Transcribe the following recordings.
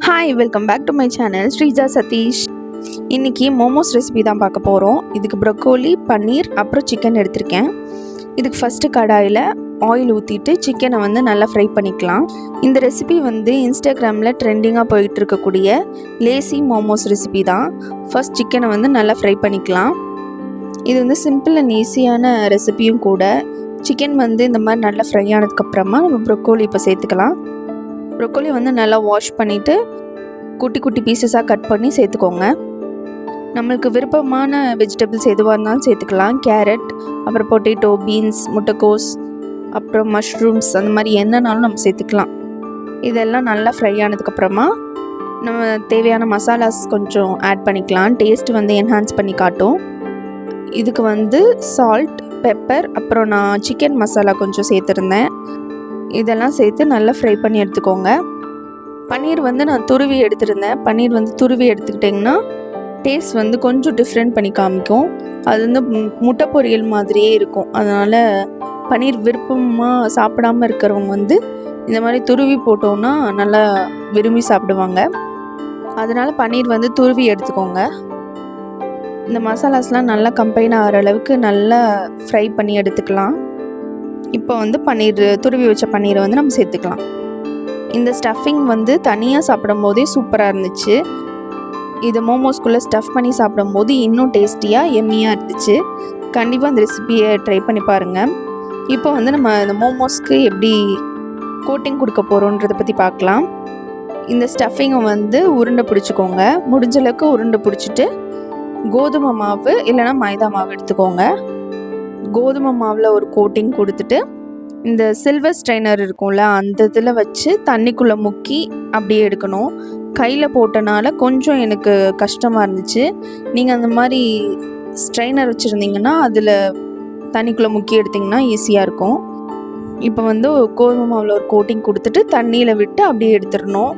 Hi, welcome back to my channel Sreeja Satheesh. இன்றைக்கி momos recipe தான் பார்க்க போகிறோம். இதுக்கு ப்ரொக்கோலி, பன்னீர், அப்புறம் சிக்கன் எடுத்திருக்கேன். இதுக்கு ஃபஸ்ட்டு கடாயில் ஆயில் ஊற்றிட்டு சிக்கனை நல்லா ஃப்ரை பண்ணிக்கலாம். இந்த ரெசிபி இன்ஸ்டாகிராமில் ட்ரெண்டிங்காக போயிட்டு இருக்கக்கூடிய லேசி மோமோஸ் ரெசிபி தான். ஃபஸ்ட் சிக்கனை நல்லா ஃப்ரை பண்ணிக்கலாம். இது சிம்பிள் அண்ட் ஈஸியான ரெசிபியும் கூட. சிக்கன் இந்த மாதிரி நல்லா ஃப்ரை ஆனதுக்கப்புறமா நம்ம ப்ரொக்கோலி இப்போ சேர்த்துக்கலாம். ப்ரொக்கோலி நல்லா வாஷ் பண்ணிவிட்டு குட்டி குட்டி பீசஸாக கட் பண்ணி சேர்த்துக்கோங்க. நம்மளுக்கு விருப்பமான வெஜிடபிள்ஸ் எதுவாக இருந்தாலும் சேர்த்துக்கலாம். கேரட், அப்புறம் பொட்டேட்டோ, பீன்ஸ், முட்டைக்கோஸ், அப்புறம் மஷ்ரூம்ஸ், அந்த மாதிரி என்னன்னாலும் நம்ம சேர்த்துக்கலாம். இதெல்லாம் நல்லா ஃப்ரை ஆனதுக்கப்புறமா நம்ம தேவையான மசாலாஸ் கொஞ்சம் ஆட் பண்ணிக்கலாம். டேஸ்ட் என்ஹான்ஸ் பண்ணி காட்டும். இதுக்கு சால்ட், பெப்பர், அப்புறம் நான் சிக்கன் மசாலா கொஞ்சம் சேர்த்துருந்தேன். இதெல்லாம் சேர்த்து நல்லா ஃப்ரை பண்ணி எடுத்துக்கோங்க. பன்னீர் நான் துருவி எடுத்துருந்தேன். பன்னீர் துருவி எடுத்துக்கிட்டிங்கன்னா டேஸ்ட் கொஞ்சம் டிஃப்ரெண்ட் பண்ணி காமிக்கும். அது முட்டை பொரியல் மாதிரியே இருக்கும். அதனால் பன்னீர் விருப்பமாக சாப்பிடாமல் இருக்கிறவங்க இந்த மாதிரி துருவி போட்டோன்னா நல்லா விரும்பி சாப்பிடுவாங்க. அதனால் பன்னீர் துருவி எடுத்துக்கோங்க. இந்த மசாலாஸ்லாம் நல்லா கம்பைன் ஆகிற அளவுக்கு நல்லா ஃப்ரை பண்ணி எடுத்துக்கலாம். இப்போ பன்னீர் துருவி வச்ச பன்னீரை நம்ம சேர்த்துக்கலாம். இந்த ஸ்டஃபிங் தனியாக சாப்பிடும் போதே சூப்பராக இருந்துச்சு. இது மோமோஸ்குள்ளே ஸ்டஃப் பண்ணி சாப்பிடும்போது இன்னும் டேஸ்டியாக எம்மியாக இருந்துச்சு. கண்டிப்பாக இந்த ரெசிபியை ட்ரை பண்ணி பாருங்கள். இப்போ நம்ம இந்த மோமோஸ்க்கு எப்படி கோட்டிங் கொடுக்க போகிறோன்றதை பற்றி பார்க்கலாம். இந்த ஸ்டஃபிங்கை உருண்டை பிடிச்சிக்கோங்க. முடிஞ்சளவுக்கு உருண்டை பிடிச்சிட்டு கோதுமை மாவு இல்லைனா மைதா மாவு எடுத்துக்கோங்க. கோதுமை மாவில் ஒரு கோட்டிங் கொடுத்துட்டு இந்த சில்வர் ஸ்ட்ரைனர் இருக்கும்ல, அந்த இதில் வச்சு தண்ணிக்குள்ளே முக்கி அப்படியே எடுக்கணும். கையில் போட்டனால கொஞ்சம் எனக்கு கஷ்டமாக இருந்துச்சு. நீங்கள் அந்த மாதிரி ஸ்ட்ரைனர் வச்சுருந்தீங்கன்னா அதில் தண்ணிக்குள்ளே முக்கி எடுத்திங்கன்னா ஈஸியாக இருக்கும். இப்போ கோதுமை மாவில் ஒரு கோட்டிங் கொடுத்துட்டு தண்ணியில் விட்டு அப்படியே எடுத்துடணும்.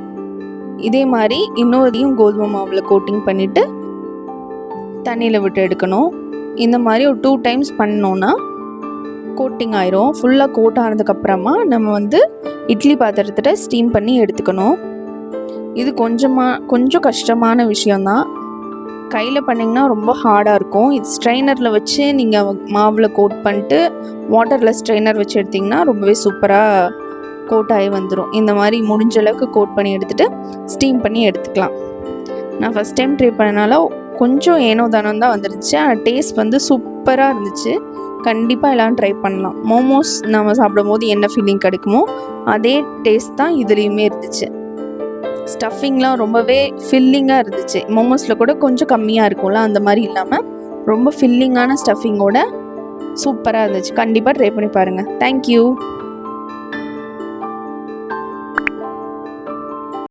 இதே மாதிரி இன்னொருதையும் கோதுமை மாவில் கோட்டிங் பண்ணிவிட்டு தண்ணியில் விட்டு எடுக்கணும். இந்த மாதிரி ஒரு 2 டைம்ஸ் பண்ணோன்னா கோட்டிங் ஆயிரும். ஃபுல்லாக கோட் ஆனதுக்கப்புறமா நம்ம இட்லி பாத்திரத்தில் ஸ்டீம் பண்ணி எடுத்துக்கணும். இது கொஞ்சம் கஷ்டமான விஷயந்தான். கையில் பண்ணிங்கன்னா ரொம்ப ஹார்டாக இருக்கும். இது ஸ்ட்ரைனரில் வச்சு நீங்கள் மாவில் கோட் பண்ணிட்டு வாட்டரில் ஸ்ட்ரைனர் வச்சு எடுத்திங்கன்னா ரொம்பவே சூப்பராக கோட் ஆகி வந்துடும். இந்த மாதிரி முடிஞ்ச அளவுக்கு கோட் பண்ணி எடுத்துகிட்டு ஸ்டீம் பண்ணி எடுத்துக்கலாம். நான் ஃபஸ்ட் டைம் ட்ரை பண்ணனால கொஞ்சம் ஏனோ தானம் தான் வந்துருச்சு. ஆனால் டேஸ்ட் சூப்பராக இருந்துச்சு. கண்டிப்பாக எல்லாம் ட்ரை பண்ணலாம். மோமோஸ் நம்ம சாப்பிடும் போது என்ன ஃபீலிங் கிடைக்குமோ அதே டேஸ்ட் தான் இதுலேயுமே இருந்துச்சு. ஸ்டஃபிங்லாம் ரொம்பவே ஃபில்லிங்காக இருந்துச்சு. மோமோஸில் கூட கொஞ்சம் கம்மியாக இருக்கும்ல, அந்த மாதிரி இல்லாமல் ரொம்ப ஃபில்லிங்கான ஸ்டஃபிங்கோட சூப்பராக இருந்துச்சு. கண்டிப்பாக ட்ரை பண்ணி பாருங்கள். தேங்க்யூ.